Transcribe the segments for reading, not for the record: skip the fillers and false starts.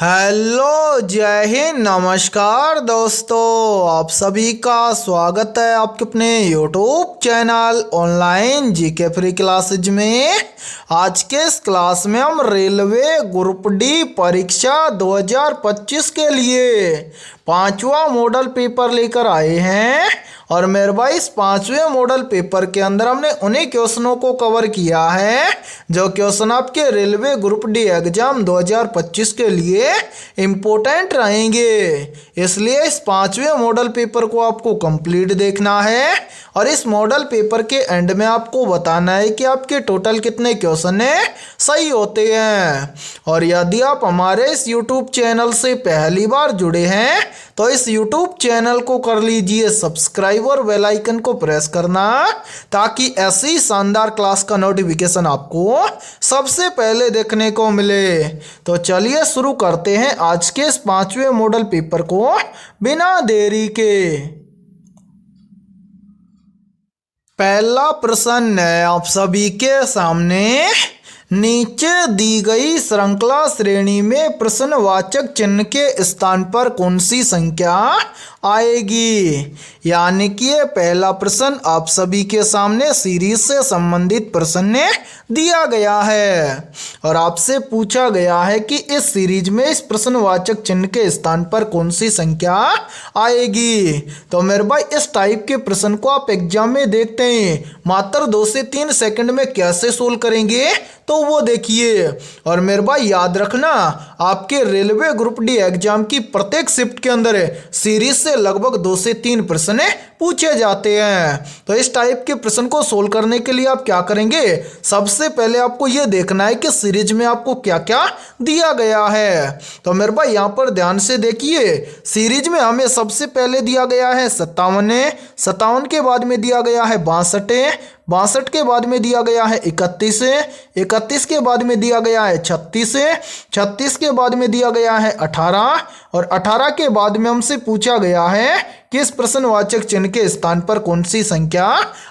Hello, जय हिंद, नमस्कार दोस्तों। आप सभी का स्वागत है आपके अपने YouTube channel online GK free classes में। आज के इस क्लास में हम रेलवे ग्रुप डी परीक्षा 2025 के लिए पांचवा मॉडल पेपर लेकर आए हैं। और मेरे भाई इस पांचवें मॉडल पेपर के अंदर हमने उन्हीं क्वेश्चनों को कवर किया है जो क्वेश्चन आपके रेलवे ग्रुप डी एग्जाम 2025 के लिए इम्पोर्टेंट रहेंगे। इसलिए इस पांचवें मॉडल पेपर को आपको कंप्लीट देखना है और इस मॉडल पेपर के एंड में आपको बताना है कि आपके टोटल कितने क्वेश्चन सही होते हैं। और यदि आप हमारे इस यूट्यूब चैनल से पहली बार जुड़े हैं तो इस यूट्यूब चैनल को कर लीजिए सब्सक्राइब और बेल आइकन को प्रेस करना, ताकि ऐसी शानदार क्लास का नोटिफिकेशन आपको सबसे पहले देखने को मिले। तो चलिए शुरू करते हैं आज के इस पांचवें मॉडल पेपर को बिना देरी के। पहला प्रश्न है आप सभी के सामने, नीचे दी गई श्रृंखला श्रेणी में प्रश्नवाचक चिन्ह के स्थान पर कौन सी संख्या आएगी। यानी कि ये पहला प्रश्न आप सभी के सामने सीरीज से संबंधित प्रश्न दिया गया है और आपसे पूछा गया है कि इस सीरीज में इस प्रश्नवाचक चिन्ह के स्थान पर कौन सी संख्या आएगी। तो मेरे भाई इस टाइप के प्रश्न को आप एग्जाम में देखते हैं मात्र 2 से 3 सेकंड में कैसे सोल्व करेंगे तो वो देखिए। और मेरे भाई याद रखना, आपके रेलवे ग्रुप डी एग्जाम की प्रत्येक शिफ्ट के अंदर सीरीज से लगभग 2 से 3 प्रश्न पूछे जाते हैं। तो इस टाइप के प्रश्न को सोल्व करने के लिए आप क्या करेंगे, सबसे पहले आपको ये देखना है कि सीरीज में आपको क्या क्या दिया गया है। तो मेरे भाई यहाँ पर ध्यान से देखिए, सीरीज में हमें सबसे पहले दिया गया है 57, 57 के बाद में दिया गया है 62, 62 के बाद में दिया गया है 31, 31 के बाद में दिया गया है 36, 36 के बाद में दिया गया है 18 और 18 के बाद में हमसे पूछा गया है कि इस प्रश्नवाचक चिन्ह के स्थान पर कौन सी संख्या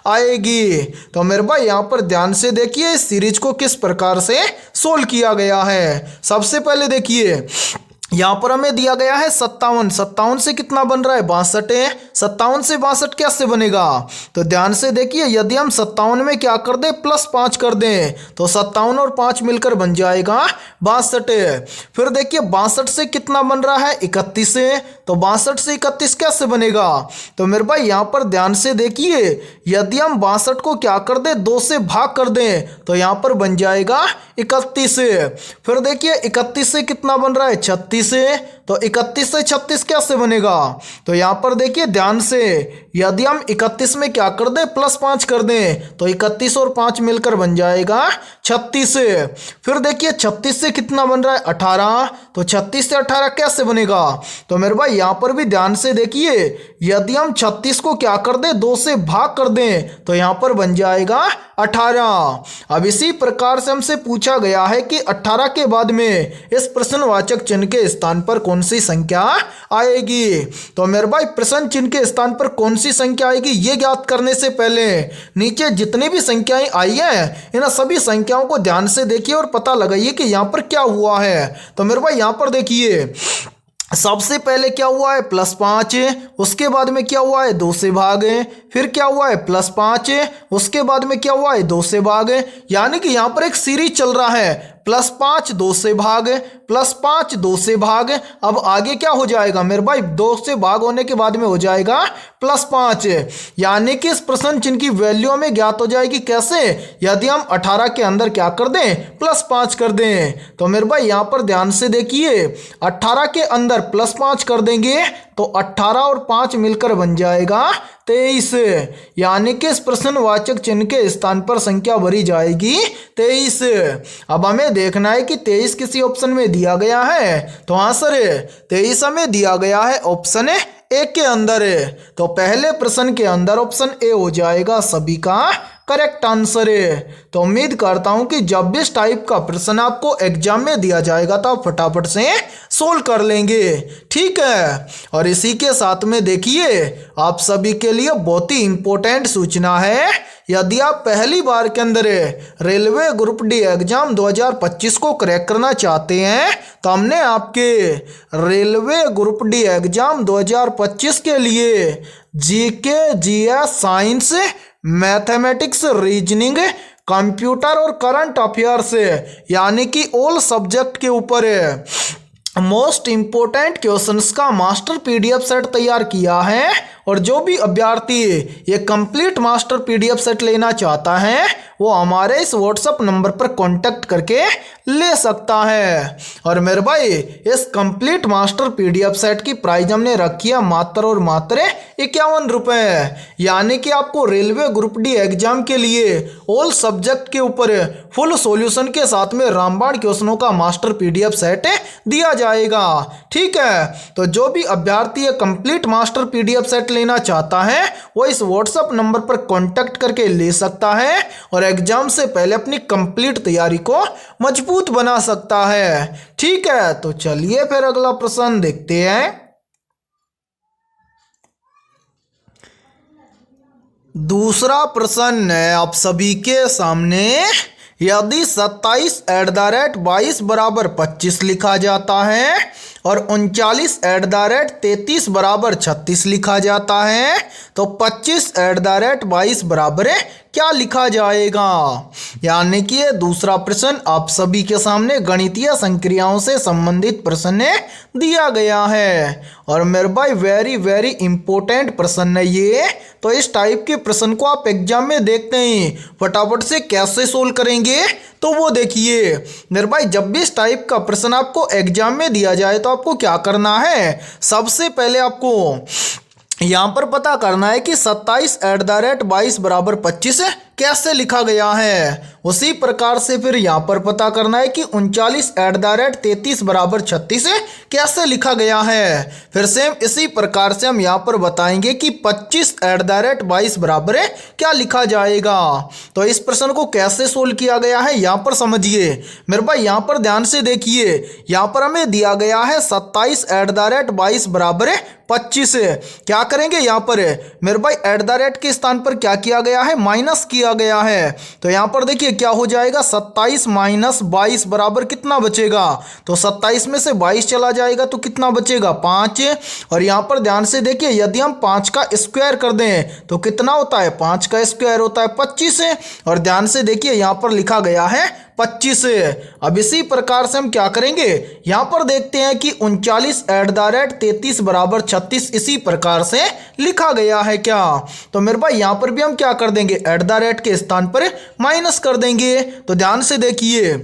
आएगी। तो मेरे भाई यहाँ पर ध्यान से देखिए इस सीरीज को किस प्रकार से सोल्व किया गया है। सबसे पहले देखिए यहाँ पर हमें दिया गया है 57, 57 से कितना बन रहा है 62, 57 से 62 कैसे बनेगा। तो ध्यान से देखिए, यदि हम 57 में क्या कर दें +5 कर दें तो 57 और 5 मिलकर बन जाएगा 62। फिर देखिए 62 से कितना बन रहा है 31 से, तो 62 से 31 कैसे बनेगा। तो मेरे भाई यहाँ पर ध्यान से देखिए, यदि हम 62 को क्या कर दें 2 से भाग कर दें तो यहाँ पर बन जाएगा 31। फिर देखिए 31 से कितना बन रहा है 36 से, तो 31 से 36 कैसे बनेगा। तो यहाँ पर देखिए ध्यान से, यदि हम 31 में क्या कर दें +5 कर दें तो 31 और 5 मिलकर बन जाएगा 36। फिर देखिए 36 से कितना बन रहा है 18, तो 36 से 18 कैसे बनेगा। तो मेरे भाई यहाँ पर भी ध्यान से देखिए, यदि हम 36 को क्या कर दें 2 से भाग कर दें तो यहाँ पर बन जाएगा 18। अब इसी प्रकार से हमसे पूछा गया है कि 18 के बाद में इस प्रश्नवाचक चिन्ह के स्थान पर कौन सी संख्या आएगी। तो मेरे भाई प्रश्न चिन्ह के स्थान पर कौन सी संख्या आएगी ये ज्ञात करने से पहले नीचे जितनी भी संख्याएं आई हैं इन सभी संख्याओं को ध्यान से देखिए और पता लगाइए कि यहाँ पर क्या हुआ है। तो मेरे भाई यहाँ पर देखिए सबसे पहले क्या हुआ है +5, उसके बाद में क्या हुआ है 2 से भागे, फिर क्या हुआ है +5, उसके बाद में क्या हुआ है 2 से भागे। यानी कि यहाँ पर एक सीरीज चल रहा है +5 2 से भाग, +5 2 से भाग। अब आगे क्या हो जाएगा मेरे भाई 2 से भाग होने के बाद में हो जाएगा +5। यानी कि इस प्रश्न चिन्ह की वैल्यू हमें ज्ञात हो जाएगी कैसे, यदि हम 18 के अंदर क्या कर दें +5 कर दें। तो मेरे भाई यहाँ पर ध्यान से देखिए, 18 के अंदर +5 कर देंगे तो 18 और 5 मिलकर बन जाएगा 23। यानी कि इस प्रश्नवाचक चिन्ह के स्थान पर संख्या भरी जाएगी 23। अब हमें देखना है कि 23 किसी ऑप्शन में दिया गया है, तो हाँ सर 23 हमें दिया गया है ऑप्शन ए के अंदर है। तो पहले प्रश्न के अंदर ऑप्शन ए हो जाएगा सभी का करेक्ट आंसर है। तो उम्मीद करता हूं कि जब भी इस टाइप का प्रश्न आपको एग्जाम में दिया जाएगा तो आप फटाफट से सोल्व कर लेंगे। ठीक है, और इसी के साथ में देखिए आप सभी के लिए बहुत ही इंपॉर्टेंट सूचना है। यदि आप पहली बार के अंदर रेलवे ग्रुप डी एग्जाम 2025 को क्रैक करना चाहते हैं तो हमने आपके रेलवे ग्रुप डी एग्जाम 2025 के लिए GK, GS, science, mathematics, reasoning, computer और करंट अफेयर्स यानी कि ऑल सब्जेक्ट के ऊपर मोस्ट इंपोर्टेंट क्वेश्चंस का मास्टर पीडीएफ सेट तैयार किया है। और जो भी अभ्यर्थी ये कंप्लीट मास्टर पीडीएफ सेट लेना चाहता है वो हमारे इस व्हाट्सएप नंबर पर कांटेक्ट करके ले सकता है। और मेरे भाई इस कंप्लीट मास्टर पीडीएफ सेट की प्राइस हमने रखी है मात्र और मात्र 51 रुपये, यानी कि आपको रेलवे ग्रुप डी एग्जाम के लिए ऑल सब्जेक्ट के ऊपर फुल सॉल्यूशन के साथ में रामबाण क्वेश्चनों का मास्टर पीडीएफ सेट दिया जाएगा। ठीक है, तो जो भी अभ्यर्थी ये कंप्लीट मास्टर पीडीएफ सेट लेना चाहता है वो इस व्हाट्सएप नंबर पर कांटेक्ट करके ले सकता है और एग्जाम से पहले अपनी कंप्लीट तैयारी को मजबूत बना सकता है। ठीक है, तो चलिए फिर अगला प्रश्न देखते हैं। दूसरा प्रश्न है आप सभी के सामने। यदि 27 @ 22 = 25 लिखा जाता है और 39 @ 33 = 36 लिखा जाता है तो 25 @ 22 बराबर क्या लिखा जाएगा। यानी कि ये दूसरा प्रश्न आप सभी के सामने गणितीय संक्रियाओं से संबंधित प्रश्न दिया गया है। और मेरे भाई वेरी वेरी इंपॉर्टेंट प्रश्न है ये। तो इस टाइप के प्रश्न को आप एग्जाम में देखते ही फटाफट से कैसे सोल्व करेंगे तो वो देखिए मेरे भाई। जब भी इस टाइप का प्रश्न आपको एग्जाम में दिया जाए तो आपको क्या करना है, सबसे पहले आपको यहाँ पर पता करना है कि 27 @ 22 = 25 कैसे लिखा गया है। उसी प्रकार से फिर यहाँ पर पता करना है कि 39 @ 33 = 36 कैसे लिखा गया है। फिर सेम इसी प्रकार से हम यहाँ पर बताएंगे कि 25 @ 22 बराबर क्या लिखा जाएगा। तो इस प्रश्न को कैसे सोल्व किया गया है यहाँ पर समझिए मेरे भाई। यहाँ पर ध्यान से देखिए, यहाँ पर हमें दिया गया है 27 @ 22 बराबर 25। क्या करेंगे यहाँ पर मेरे भाई, @ के स्थान पर क्या किया गया है, माइनस किया गया है। तो यहाँ पर देखिए क्या हो जाएगा, 27 - 22 बराबर कितना बचेगा। तो 27 में से 22 चला जाएगा तो कितना बचेगा, 5। और यहाँ पर ध्यान से देखिए यदि हम 5 का स्क्वायर कर दें तो कितना होता है, 5 का स्क्वायर होता है 25। और ध्यान से देखिए यहाँ पर लिखा गया है 25। अब इसी प्रकार से हम क्या करेंगे, यहाँ पर देखते हैं कि 39 @ 33 = 36 इसी प्रकार से लिखा गया है क्या। तो मेरे भाई यहाँ पर भी हम क्या कर देंगे, @ के स्थान पर माइनस कर देंगे। तो ध्यान से देखिए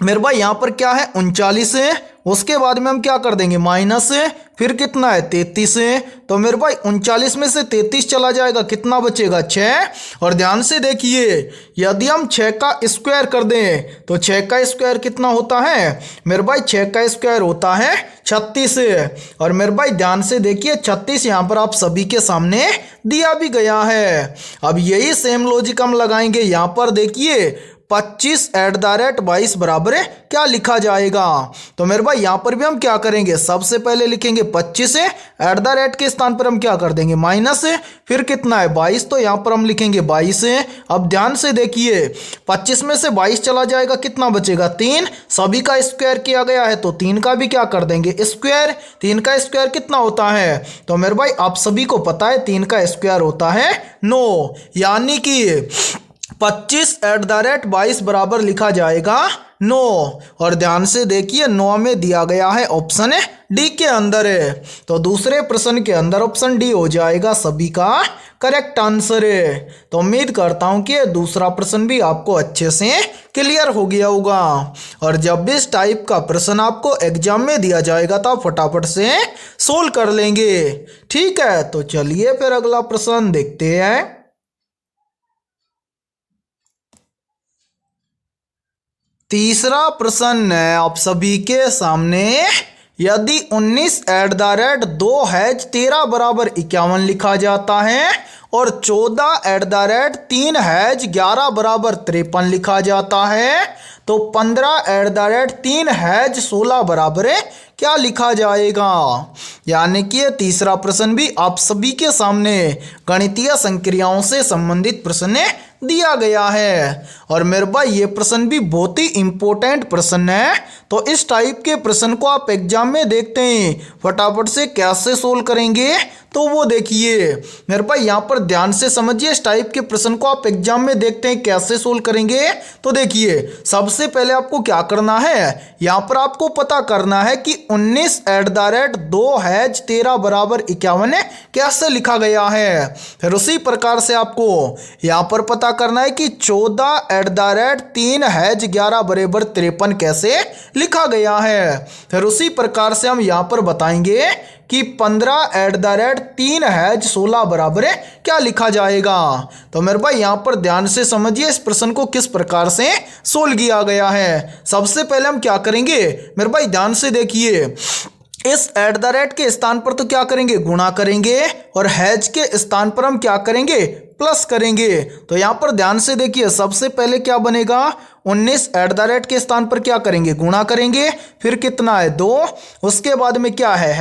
मेरे भाई यहाँ पर क्या है 39 है, उसके बाद में हम क्या कर देंगे माइनस, फिर कितना है 33 है। तो मेरे भाई 39 में से 33 चला जाएगा, कितना बचेगा 6। और ध्यान से देखिए यदि हम 6 का स्क्वायर कर दें तो 6 का स्क्वायर कितना होता है मेरे भाई, 6 का स्क्वायर होता है 36। और मेरे भाई ध्यान से देखिए 36 यहाँ पर आप सभी के सामने दिया भी गया है। अब यही सेम लॉजिक हम लगाएंगे यहाँ पर। देखिए 25 @ 22 बराबर क्या लिखा जाएगा। तो मेरे भाई यहाँ पर भी हम क्या करेंगे, सबसे पहले लिखेंगे 25 @ के स्थान पर हम क्या कर देंगे माइनस, फिर कितना है 22। तो यहाँ पर हम लिखेंगे 22। अब ध्यान से देखिए 25 में से 22 चला जाएगा, कितना बचेगा 3। सभी का स्क्वायर किया गया है तो 3 का भी क्या कर देंगे स्क्वायर। 3 का स्क्वायर कितना होता है, तो मेरे भाई आप सभी को पता है 3 का स्क्वायर होता है 9। यानी कि 25 @ 22 बराबर लिखा जाएगा 9। और ध्यान से देखिए 9 में दिया गया है ऑप्शन डी के अंदर है। तो दूसरे प्रश्न के अंदर ऑप्शन डी हो जाएगा सभी का करेक्ट आंसर है। तो उम्मीद करता हूं कि दूसरा प्रश्न भी आपको अच्छे से क्लियर हो गया होगा। और जब भी इस टाइप का प्रश्न आपको एग्जाम में दिया जाएगा तो आप फटाफट से सोल्व कर लेंगे। ठीक है, तो चलिए फिर अगला प्रश्न देखते हैं। तीसरा प्रश्न है आप सभी के सामने। यदि 19 @ 2 हैज 13 बराबर 51 लिखा जाता है और 14 @ 3 हैज 11 बराबर 53 लिखा जाता है तो 15 @ 3 हैज 16 बराबर क्या लिखा जाएगा। यानी कि ये तीसरा प्रश्न भी आप सभी के सामने गणितीय संक्रियाओं से संबंधित प्रश्न दिया गया है। और मेरे भाई ये प्रश्न भी बहुत ही इंपॉर्टेंट प्रश्न है, तो इस टाइप के प्रश्न को आप एग्जाम में देखते हैं फटाफट से कैसे सोल्व करेंगे तो वो देखिए मेरे भाई यहाँ पर ध्यान से समझिए। इस टाइप के प्रश्न को आप एग्जाम में देखते हैं कैसे सोल्व करेंगे तो देखिए सबसे पहले आपको क्या करना है, यहाँ पर आपको पता करना है कि 19 @ 2 हैज 13 बराबर 51 कैसे लिखा गया है। फिर उसी प्रकार से आपको यहाँ पर पता करना है कि 14 @ 3 हैज 11 बराबर 53 कैसे लिखा गया है। फिर उसी प्रकार से हम यहाँ पर बताएंगे कि 15 @ 3 हैज 16 बराबर क्या लिखा जाएगा। तो मेरे भाई यहाँ पर ध्यान से समझिए इस प्रश्न को किस प्रकार से सोल्व किया गया है। सबसे पहले हम क्या करेंगे मेरे भाई ध्यान से देखिए, इस @ के स्थान पर तो क्या करेंगे गुणा करेंगे और हैज के स्थान पर हम क्या करेंगे प्लस करेंगे। तो यहाँ पर ध्यान से देखिए सबसे पहले क्या बनेगा 19 @ के स्थान पर क्या करेंगे गुणा करेंगे, फिर कितना है 2, उसके बाद में क्या है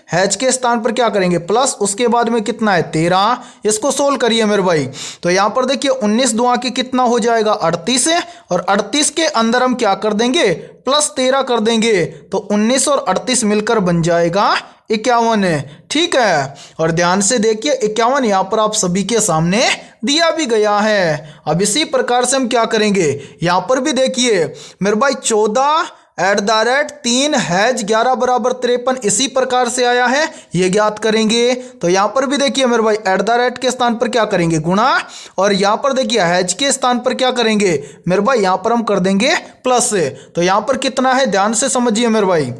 हैज के स्थान पर क्या करेंगे प्लस, उसके बाद में कितना है 13। इसको सोल्व करिए मेरे भाई। तो यहाँ पर देखिए 19 दुआ के कितना हो जाएगा 38 और 38 के अंदर हम क्या कर देंगे प्लस 13 कर देंगे तो 19 और 38 मिलकर बन जाएगा 51। ठीक है, और ध्यान से देखिए 51 यहाँ पर आप सभी के सामने दिया भी गया है। अब इसी प्रकार से हम क्या करेंगे यहाँ पर भी देखिए मेरे भाई 14 @ 3 हैज 11 बराबर 53 इसी प्रकार से आया है, ये ज्ञात करेंगे। तो यहाँ पर भी देखिए मेरे भाई @ के स्थान पर क्या करेंगे गुणा और यहाँ पर देखिए हैज के स्थान पर क्या करेंगे मेरे भाई यहाँ पर हम कर देंगे प्लस। तो यहाँ पर कितना है ध्यान से समझिए मेरे भाई,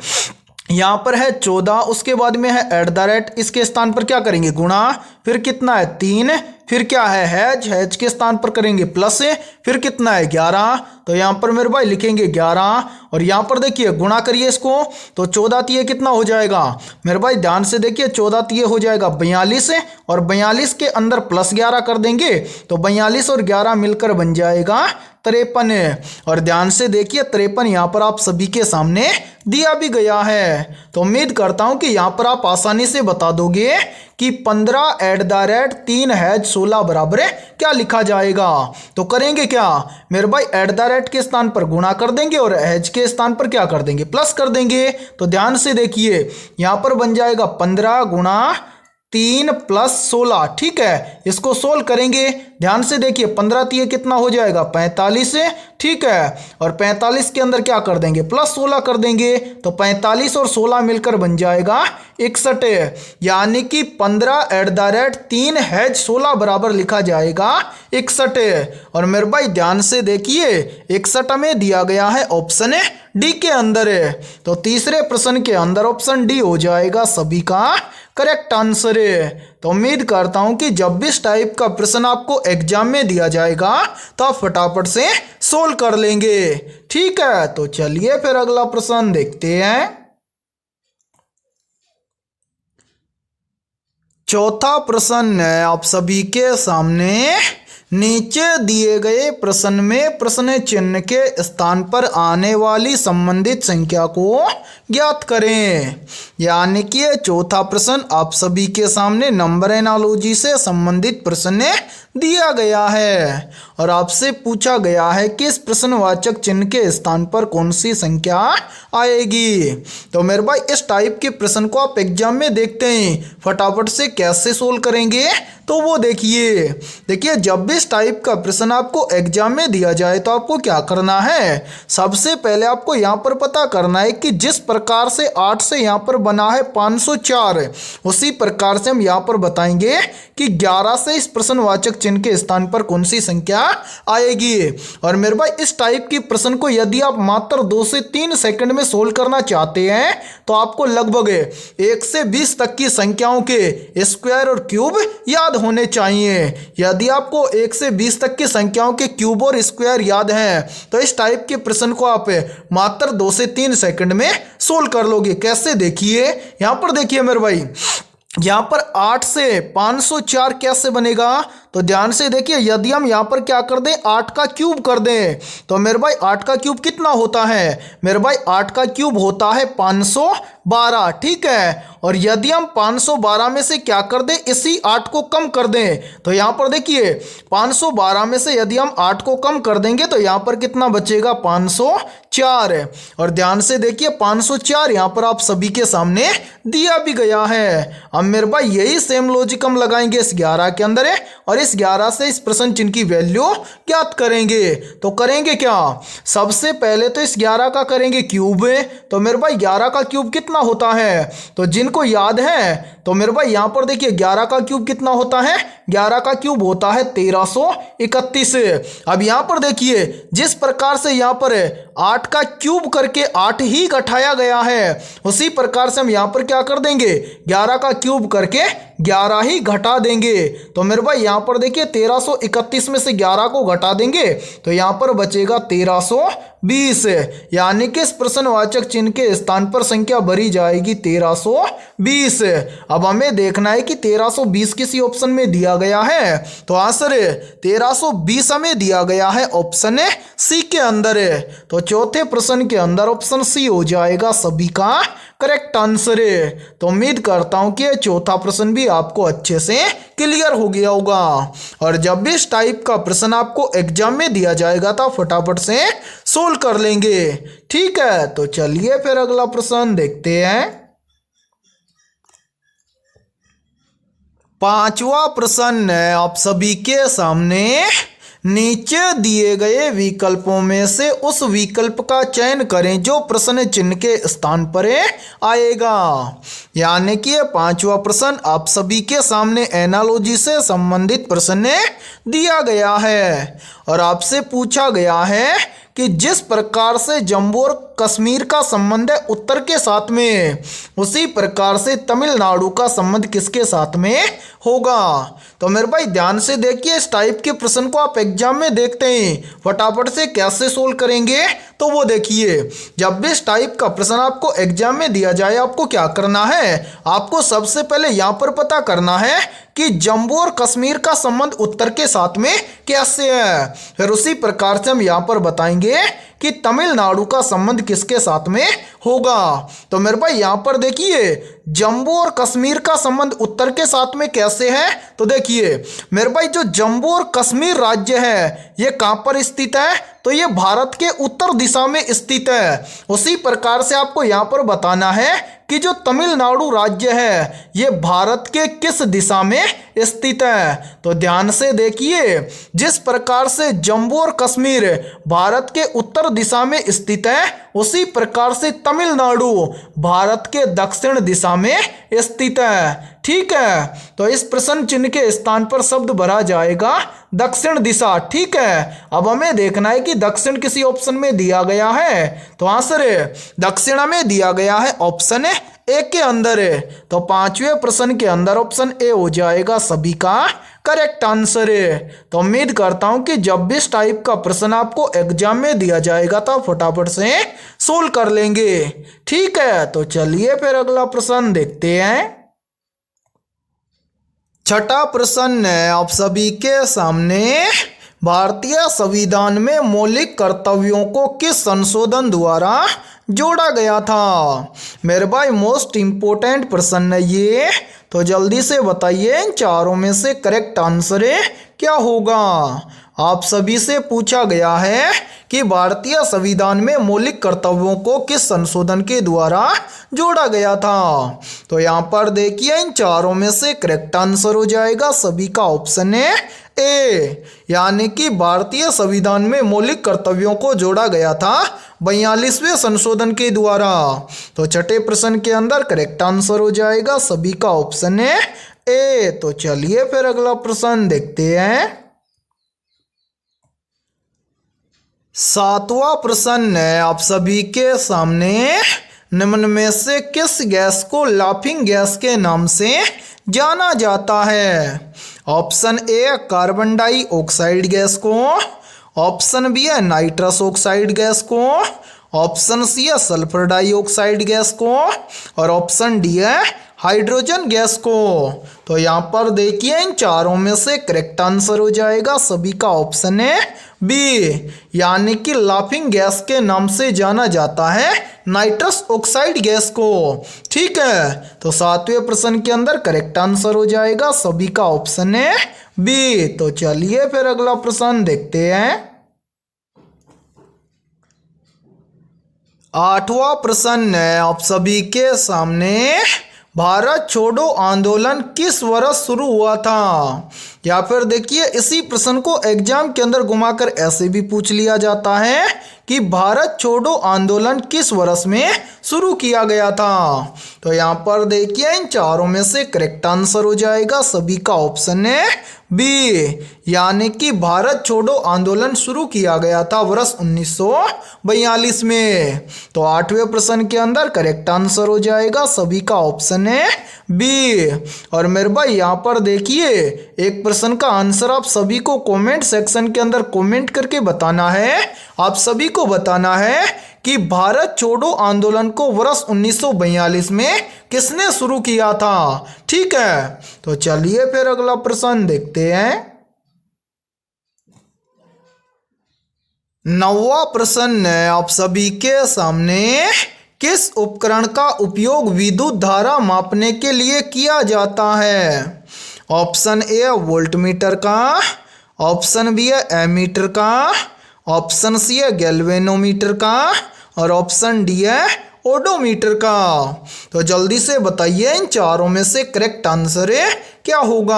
यहाँ पर है 14, उसके बाद में है @ इसके स्थान पर क्या करेंगे गुणा, फिर कितना है 3, फिर क्या है हैज के स्थान पर करेंगे प्लस, फिर कितना है 11। तो यहाँ पर मेरे भाई लिखेंगे 11 और यहाँ पर देखिए गुणा करिए इसको तो 14 तिये कितना हो जाएगा मेरे भाई ध्यान से देखिए 14 तिये हो जाएगा 42 और 42 के अंदर प्लस 11 कर देंगे तो 42 और 11 मिलकर बन जाएगा 53। और ध्यान से देखिए 53 यहाँ पर आप सभी के सामने दिया भी गया है। तो उम्मीद करता हूँ कि यहाँ पर आप आसानी से बता दोगे कि 15 @ 3 हैज 16 बराबर क्या लिखा जाएगा। तो करेंगे क्या मेरे भाई @ के स्थान पर गुणा कर देंगे और हैज के स्थान पर क्या कर देंगे प्लस कर देंगे। तो ध्यान से देखिए यहाँ पर बन जाएगा 15 × 3 + 16। ठीक है, इसको सोल्व करेंगे। ध्यान से देखिए 15 तिये कितना हो जाएगा 45। ठीक है, और 45 के अंदर क्या कर देंगे प्लस 16 कर देंगे तो 45 और 16 मिलकर बन जाएगा 61। यानी कि 15 @ 3 हैज 16 बराबर लिखा जाएगा 61। और मेरे भाई ध्यान से देखिए 61 में दिया गया है ऑप्शन डी के अंदर है। तो तीसरे प्रश्न के अंदर ऑप्शन डी हो जाएगा सभी का करेक्ट आंसर है। तो उम्मीद करता हूं कि जब भी इस टाइप का प्रश्न आपको एग्जाम में दिया जाएगा तो आप फटाफट से सोल्व कर लेंगे। ठीक है, तो चलिए फिर अगला प्रश्न देखते हैं। चौथा प्रश्न है आप सभी के सामने, नीचे दिए गए प्रश्न में प्रश्न चिन्ह के स्थान पर आने वाली संबंधित संख्या को ज्ञात करें। यानी कि ये चौथा प्रश्न आप सभी के सामने नंबर एनालॉजी से संबंधित प्रश्न दिया गया है और आपसे पूछा गया है कि इस प्रश्नवाचक चिन्ह के स्थान पर कौन सी संख्या आएगी। तो मेरे भाई इस टाइप के प्रश्न को आप एग्जाम में देखते हैं फटाफट से कैसे सोल्व करेंगे तो वो देखिए जब भी इस टाइप का प्रश्न आपको एग्जाम में दिया जाए तो आपको क्या करना है, सबसे पहले आपको यहाँ पर पता करना है कि जिस प्रकार से 8 से यहाँ पर बना है 504 उसी प्रकार से हम यहाँ पर बताएंगे कि 11 से इस प्रश्नवाचक चिन्ह के स्थान पर कौन सी संख्या आएगी। और मेरे भाई इस टाइप की प्रश्न को यदि आप मात्र 2 से 3 सेकंड में सोल्व करना चाहते हैं तो आपको लगभग 1 से 20 तक की संख्याओं के स्क्वायर और क्यूब याद होने चाहिए। यदि आपको 1 से 20 तक की संख्याओं के क्यूब और स्क्वायर याद हैं तो इस टाइप के प्रश्न को आप मात्र 2 से 3 सेकंड में सोल्व कर लोगे। कैसे, देखिए यहां पर देखिए मेरे भाई, यहां पर 8 से 504 कैसे बनेगा, तो ध्यान से देखिए, यदि हम यहां पर क्या कर दें 8 का क्यूब कर दें तो मेरे भाई 8 का क्यूब कितना होता है, मेरे भाई 8 का क्यूब होता है 512, ठीक है। और यदि हम 512 में से क्या कर दें, इसी 8 को कम कर दें तो यहां पर देखिए 512 में से यदि हम 8 को कम कर देंगे तो यहां पर कितना बचेगा, 504 है। और ध्यान से देखिए 504 यहां पर आप सभी के सामने दिया भी गया है। अब मेरे भाई यही सेम लॉजिक हम लगाएंगे इस 11 के अंदर है और इस 11 से इस प्रश्न चिन्ह की वैल्यू ज्ञात करेंगे। तो करेंगे क्या, सबसे पहले तो इस 11 का करेंगे क्यूब। तो मेरे भाई 11 का क्यूब कितना होता है, तो जिनको याद है तो मेरे भाई यहां पर देखिए 11 का क्यूब कितना होता है, 11 का क्यूब होता है 1331। अब यहां पर देखिए जिस प्रकार से यहां पर 8 का क्यूब करके 8 ही घटाया गया है उसी प्रकार से हम यहां पर क्या कर देंगे, 11 का क्यूब करके 11 ही घटा देंगे। तो मेरे भाई यहां पर देखिए 1331 में से 11 को घटा देंगे तो यहां पर बचेगा 1320, यानी कि इस प्रश्नवाचक चिन्ह के स्थान पर संख्या भरी जाएगी 1320। अब हमें देखना है कि 1320 किसी ऑप्शन में दिया गया है, तो आंसर 1320 हमें दिया गया है ऑप्शन सी के अंदर है। तो चौथे प्रश्न के अंदर ऑप्शन सी हो जाएगा सभी का करेक्ट आंसर है। तो उम्मीद करता हूं कि चौथा प्रश्न भी आपको अच्छे से क्लियर हो गया होगा। और जब भी इस टाइप का प्रश्न आपको एग्जाम में दिया जाएगा तो फटाफट से सोल्व कर लेंगे, ठीक है। तो चलिए फिर अगला प्रश्न देखते हैं। 5वां प्रश्न है आप सभी के सामने, नीचे दिए गए विकल्पों में से उस विकल्प का चयन करें जो प्रश्न चिन्ह के स्थान पर आएगा। यानी कि ये 5वां प्रश्न आप सभी के सामने एनालॉजी से संबंधित प्रश्न दिया गया है और आपसे पूछा गया है कि जिस प्रकार से जम्मू और कश्मीर का संबंध है उत्तर के साथ में, उसी प्रकार से तमिलनाडु का संबंध किसके साथ में होगा। तो मेरे भाई ध्यान से देखिए, इस टाइप के प्रश्न को आप एग्जाम में देखते हैं फटाफट से कैसे सोल्व करेंगे। तो वो देखिए, जब भी इस टाइप का प्रश्न आपको एग्जाम में दिया जाए आपको क्या करना है, आपको सबसे पहले यहाँ पर पता करना है कि जम्मू और कश्मीर का संबंध उत्तर के साथ में कैसे है। फिर उसी प्रकार से हम यहाँ पर बताएंगे कि तमिलनाडु का संबंध किसके साथ में होगा। तो मेरे भाई यहाँ पर देखिए जम्मू और कश्मीर का संबंध उत्तर के साथ में कैसे है, तो देखिए मेरे भाई जो जम्मू और कश्मीर राज्य है ये कहाँ पर स्थित है, तो ये भारत के उत्तर दिशा में स्थित है। उसी प्रकार से आपको यहाँ पर बताना है कि जो तमिलनाडु राज्य है ये भारत के किस दिशा में स्थित है। तो ध्यान से देखिए, जिस प्रकार से जम्मू और कश्मीर भारत के उत्तर दिशा में स्थित है उसी प्रकार से तमिलनाडु भारत के दक्षिण दिशा में स्थित है, ठीक है। तो इस प्रश्न चिन्ह के स्थान पर शब्द भरा जाएगा दक्षिण दिशा, ठीक है। अब हमें देखना है कि दक्षिण किसी ऑप्शन में दिया गया है, तो आंसर दक्षिण में दिया गया है ऑप्शन ए के अंदर है। तो 5वें प्रश्न के अंदर ऑप्शन ए हो जाएगा सभी का करेक्ट आंसर है। तो उम्मीद करता हूं कि जब भी इस टाइप का प्रश्न आपको एग्जाम में दिया जाएगा तो फटाफट से सोल्व कर लेंगे, ठीक है। तो चलिए फिर अगला प्रश्न देखते हैं। छठा प्रश्न है आप सभी के सामने, भारतीय संविधान में मौलिक कर्तव्यों को किस संशोधन द्वारा जोड़ा गया था। मेरे भाई मोस्ट इंपोर्टेंट प्रश्न है ये, तो जल्दी से बताइए इन चारों में से करेक्ट आंसर क्या होगा। आप सभी से पूछा गया है कि भारतीय संविधान में मौलिक कर्तव्यों को किस संशोधन के द्वारा जोड़ा गया था। तो यहाँ पर देखिए इन चारों में से करेक्ट आंसर हो जाएगा सभी का ऑप्शन ए, यानी कि भारतीय संविधान में मौलिक कर्तव्यों को जोड़ा गया था 42वें संशोधन के द्वारा। तो छठे प्रश्न के अंदर करेक्ट आंसर हो जाएगा सभी का ऑप्शन ए। तो चलिए फिर अगला प्रश्न देखते हैं। सातवां प्रश्न है आप सभी के सामने, निम्न में से किस गैस को लाफिंग गैस के नाम से जाना जाता है? ऑप्शन ए कार्बन डाइऑक्साइड गैस को, ऑप्शन बी है नाइट्रस ऑक्साइड गैस को, ऑप्शन सी है सल्फर डाइऑक्साइड गैस को और ऑप्शन डी है हाइड्रोजन गैस को। तो यहाँ पर देखिए इन चारों में से करेक्ट आंसर हो जाएगा सभी का ऑप्शन है बी, यानी कि लाफिंग गैस के नाम से जाना जाता है नाइट्रस ऑक्साइड गैस को। ठीक है, तो सातवें प्रश्न के अंदर करेक्ट आंसर हो जाएगा सभी का ऑप्शन है बी। तो चलिए फिर अगला प्रश्न देखते हैं। आठवां प्रश्न है आप सभी के सामने, भारत छोड़ो आंदोलन किस वर्ष शुरू हुआ था? या फिर देखिए इसी प्रश्न को एग्जाम के अंदर घुमाकर ऐसे भी पूछ लिया जाता है कि भारत छोड़ो आंदोलन किस वर्ष में शुरू किया गया था। तो यहाँ पर देखिए इन चारों में से करेक्ट आंसर हो जाएगा सभी का ऑप्शन है बी, यानी कि भारत छोड़ो आंदोलन शुरू किया गया था वर्ष 1942 में। तो आठवें प्रश्न के अंदर करेक्ट आंसर हो जाएगा सभी का ऑप्शन है बी। और मेरे भाई यहाँ पर देखिए एक प्रश्न का आंसर आप सभी को कमेंट सेक्शन के अंदर कमेंट करके बताना है। आप सभी को बताना है कि भारत छोड़ो आंदोलन को वर्ष 1942 में किसने शुरू किया था। ठीक है, तो चलिए फिर अगला प्रश्न देखते हैं। नौवां प्रश्न है आप सभी के सामने, किस उपकरण का उपयोग विद्युत धारा मापने के लिए किया जाता है? ऑप्शन ए वोल्टमीटर का, ऑप्शन बी है एमीटर का, ऑप्शन सी है गैल्वेनोमीटर का और ऑप्शन डी है ओडोमीटर का। तो जल्दी से बताइए इन चारों में से करेक्ट आंसर क्या होगा।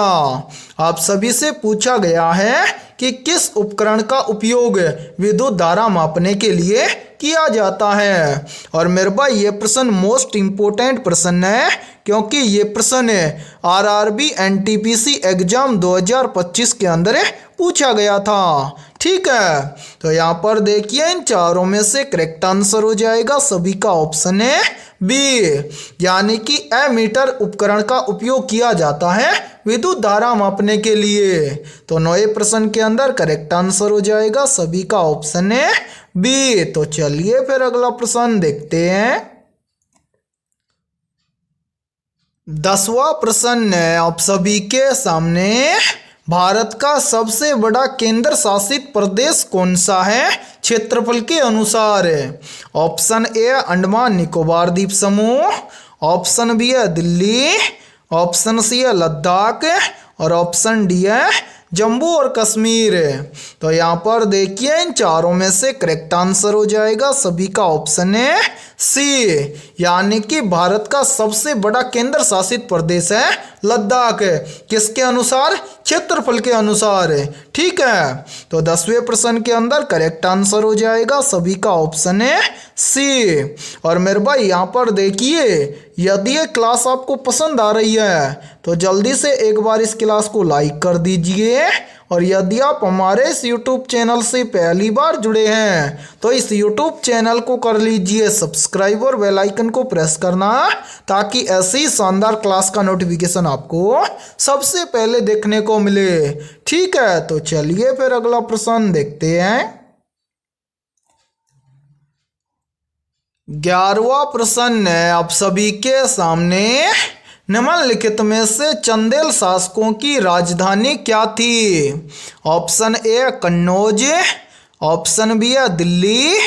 आप सभी से पूछा गया है कि किस उपकरण का उपयोग विद्युत धारा मापने के लिए किया जाता है। और मेरे भाई ये प्रश्न मोस्ट इम्पोर्टेंट प्रश्न है, क्योंकि ये प्रश्न आरआरबी एनटीपीसी एग्जाम 2025 के अंदर पूछा गया था। ठीक है, तो यहाँ पर देखिए इन चारों में से करेक्ट आंसर हो जाएगा सभी का ऑप्शन है बी, यानी कि एमीटर उपकरण का उपयोग किया जाता है विद्युत धारा मापने के लिए। तो नौवें प्रश्न के अंदर करेक्ट आंसर हो जाएगा सभी का ऑप्शन है बी। तो चलिए फिर अगला प्रश्न देखते हैं। 10वां प्रश्न है आप सभी के सामने, भारत का सबसे बड़ा केंद्र शासित प्रदेश कौन सा है क्षेत्रफल के अनुसार? ऑप्शन ए अंडमान निकोबार द्वीप समूह, ऑप्शन बी है दिल्ली, ऑप्शन सी है लद्दाख और ऑप्शन डी है जम्मू और कश्मीर। तो यहाँ पर देखिए इन चारों में से करेक्ट आंसर हो जाएगा सभी का ऑप्शन है सी, यानी कि भारत का सबसे बड़ा केंद्र शासित प्रदेश है लद्दाख। किसके अनुसार? क्षेत्रफल के अनुसार। ठीक है, तो 10वें प्रश्न के अंदर करेक्ट आंसर हो जाएगा सभी का ऑप्शन है सी। और मेरे भाई यहाँ पर देखिए यदि ये क्लास आपको पसंद आ रही है तो जल्दी से एक बार इस क्लास को लाइक कर दीजिए। और यदि आप हमारे इस YouTube चैनल से पहली बार जुड़े हैं तो इस YouTube चैनल को कर लीजिए सब्सक्राइब और बेल आइकन को प्रेस करना, ताकि ऐसी शानदार क्लास का नोटिफिकेशन आपको सबसे पहले देखने को मिले। ठीक है, तो चलिए फिर अगला प्रश्न देखते हैं। 11वां प्रश्न है आप सभी के सामने, निम्नलिखित में से चंदेल शासकों की राजधानी क्या थी? Option A Kannauj, option B है दिल्ली,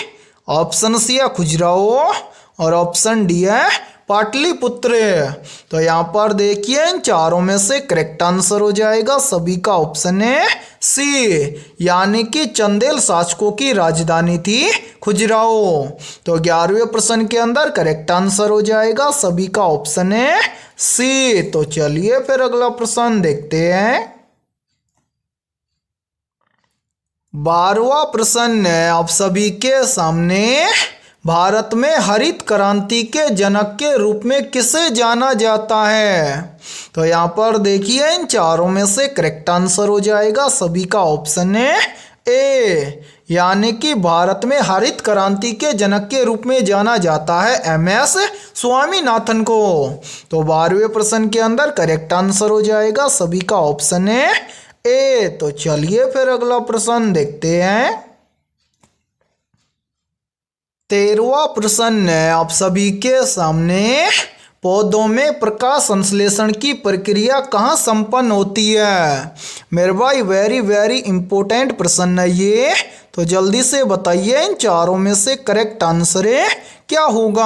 ऑप्शन सी है खजुराहो और ऑप्शन डी है पाटलिपुत्र। तो यहाँ पर देखिए इन चारों में से करेक्ट आंसर हो जाएगा सभी का ऑप्शन है सी, यानी कि चंदेल शासकों की राजधानी थी खजुराहो। तो 11वें प्रश्न के अंदर करेक्ट आंसर हो जाएगा सभी का ऑप्शन है सी। तो चलिए फिर अगला प्रश्न देखते हैं। 12वां प्रश्न है आप सभी के सामने, भारत में हरित क्रांति के जनक के रूप में किसे जाना जाता है? तो यहाँ पर देखिए इन चारों में से करेक्ट आंसर हो जाएगा सभी का ऑप्शन है ए, यानी कि भारत में हरित क्रांति के जनक के रूप में जाना जाता है MS स्वामीनाथन को। तो 12वें प्रश्न के अंदर करेक्ट आंसर हो जाएगा सभी का ऑप्शन है ए। तो चलिए फिर अगला प्रश्न देखते हैं। 13वां प्रश्न है आप सभी के सामने, पौधों में प्रकाश संश्लेषण की प्रक्रिया कहाँ संपन्न होती है? मेरे भाई वेरी वेरी इंपॉर्टेंट प्रश्न है ये, तो जल्दी से बताइए इन चारों में से करेक्ट आंसर क्या होगा।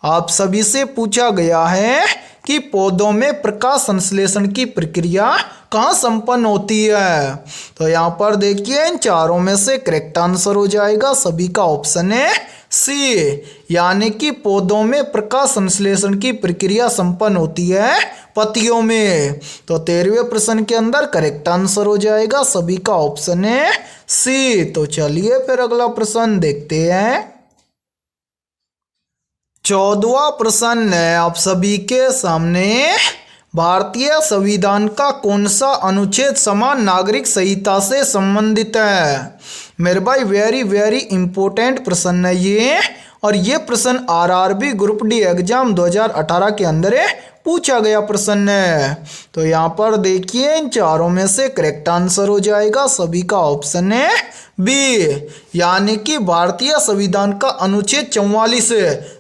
आप सभी से पूछा गया है कि पौधों में प्रकाश संश्लेषण की प्रक्रिया कहाँ संपन्न होती है। तो यहाँ पर देखिए इन चारों में से करेक्ट आंसर हो जाएगा सभी का ऑप्शन है सी, यानी कि पौधों में प्रकाश संश्लेषण की प्रक्रिया संपन्न होती है पत्तियों में। तो 13वें प्रश्न के अंदर करेक्ट आंसर हो जाएगा सभी का ऑप्शन है सी। तो चलिए फिर अगला प्रश्न देखते हैं। 14वां प्रश्न है आप सभी के सामने, भारतीय संविधान का कौन सा अनुच्छेद समान नागरिक संहिता से संबंधित है? मेरे भाई वेरी वेरी इंपॉर्टेंट प्रश्न है ये, और ये प्रश्न RRB ग्रुप डी एग्जाम 2018 के अंदर पूछा गया प्रश्न है। तो यहाँ पर देखिए इन चारों में से करेक्ट आंसर हो जाएगा सभी का ऑप्शन है बी, यानी कि भारतीय संविधान का अनुच्छेद 44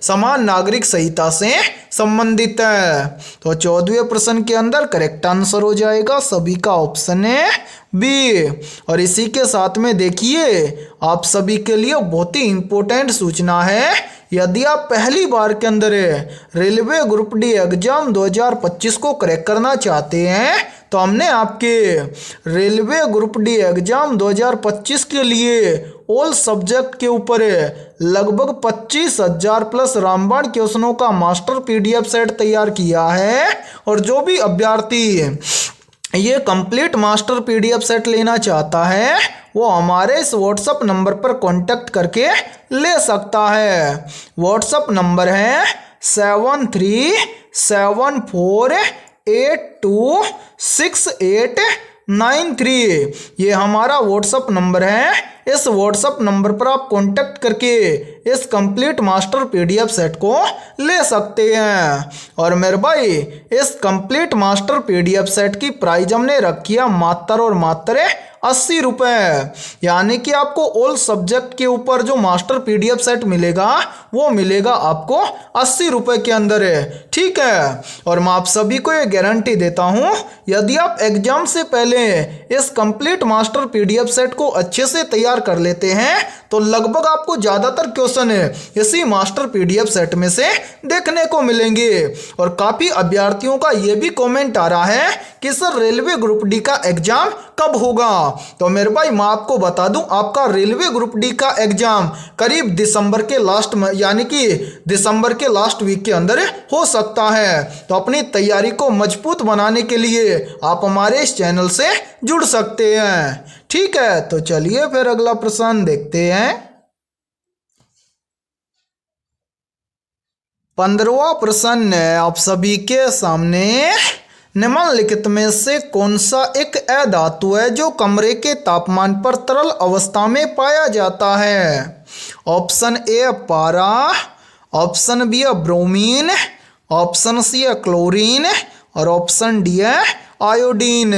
समान नागरिक संहिता से संबंधित है। तो 14वें प्रश्न के अंदर करेक्ट आंसर हो जाएगा सभी का ऑप्शन है बी। और इसी के साथ में देखिए आप सभी के लिए बहुत ही इंपॉर्टेंट सूचना है, यदि आप पहली बार के अंदर रेलवे ग्रुप डी एग्जाम 2025 को क्रैक करना चाहते हैं, तो हमने आपके रेलवे ग्रुप डी एग्जाम 2025 के लिए ऑल सब्जेक्ट के ऊपर लगभग 25,000 प्लस रामबाण क्वेश्चनों का मास्टर PDF सेट तैयार किया है। और जो भी अभ्यर्थी ये कंप्लीट मास्टर PDF सेट लेना चाहता है वो हमारे इस व्हाट्सएप नंबर पर कांटेक्ट करके ले सकता है। व्हाट्सएप नंबर है 7374826893। ये हमारा व्हाट्सएप नंबर है। इस व्हाट्सएप नंबर पर आप कांटेक्ट करके इस कंप्लीट मास्टर PDF सेट को ले सकते हैं। और मेरे भाई इस कंप्लीट मास्टर PDF सेट की प्राइस हमने रखी है मात्र और मात्र 80 रुपये, यानी कि आपको ऑल सब्जेक्ट के ऊपर जो मास्टर PDF सेट मिलेगा वो मिलेगा आपको 80 रुपये के अंदर है, ठीक है। और मैं आप सभी को ये गारंटी देता हूँ, यदि आप एग्जाम से पहले इस कंप्लीट मास्टर PDF सेट को अच्छे से तैयार कर लेते हैं तो लगभग आपको ज़्यादातर क्वेश्चन इसी मास्टर PDF सेट में से देखने को मिलेंगे। और काफ़ी अभ्यर्थियों का ये भी कमेंट आ रहा है कि सर रेलवे ग्रुप डी का एग्जाम कब होगा। तो मेरे भाई मैं आपको बता दूं, आपका रेलवे ग्रुप डी का एग्जाम करीब दिसंबर के लास्ट यानी कि दिसंबर के लास्ट वीक के अंदर हो सकता है। तो अपनी तैयारी को मजबूत बनाने के लिए आप हमारे इस चैनल से जुड़ सकते हैं, ठीक है। तो चलिए फिर अगला प्रश्न देखते हैं। 15वां प्रश्न है आप सभी के सामने, निम्नलिखित में से कौन सा एक अधातु है जो कमरे के तापमान पर तरल अवस्था में पाया जाता है? ऑप्शन ए पारा, option B bromine, option C chlorine और ऑप्शन डी है आयोडीन।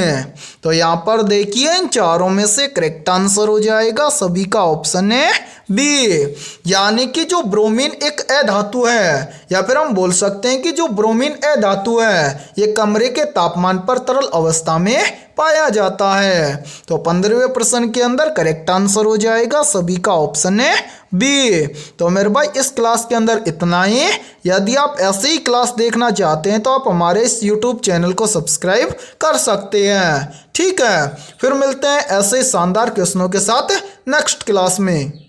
तो यहाँ पर देखिए इन चारों में से करेक्ट आंसर हो जाएगा सभी का ऑप्शन है बी, यानी कि जो ब्रोमीन एक अधातु है, या फिर हम बोल सकते हैं कि जो ब्रोमीन अधातु है ये कमरे के तापमान पर तरल अवस्था में पाया जाता है। तो 15वें प्रश्न के अंदर करेक्ट आंसर हो जाएगा सभी का ऑप्शन है बी। तो मेरे भाई इस क्लास के अंदर इतना ही। यदि आप ऐसे ही क्लास देखना चाहते हैं तो आप हमारे इस YouTube चैनल को सब्सक्राइब कर सकते हैं, ठीक है। फिर मिलते हैं ऐसे शानदार क्वेश्चनों के साथ नेक्स्ट क्लास में।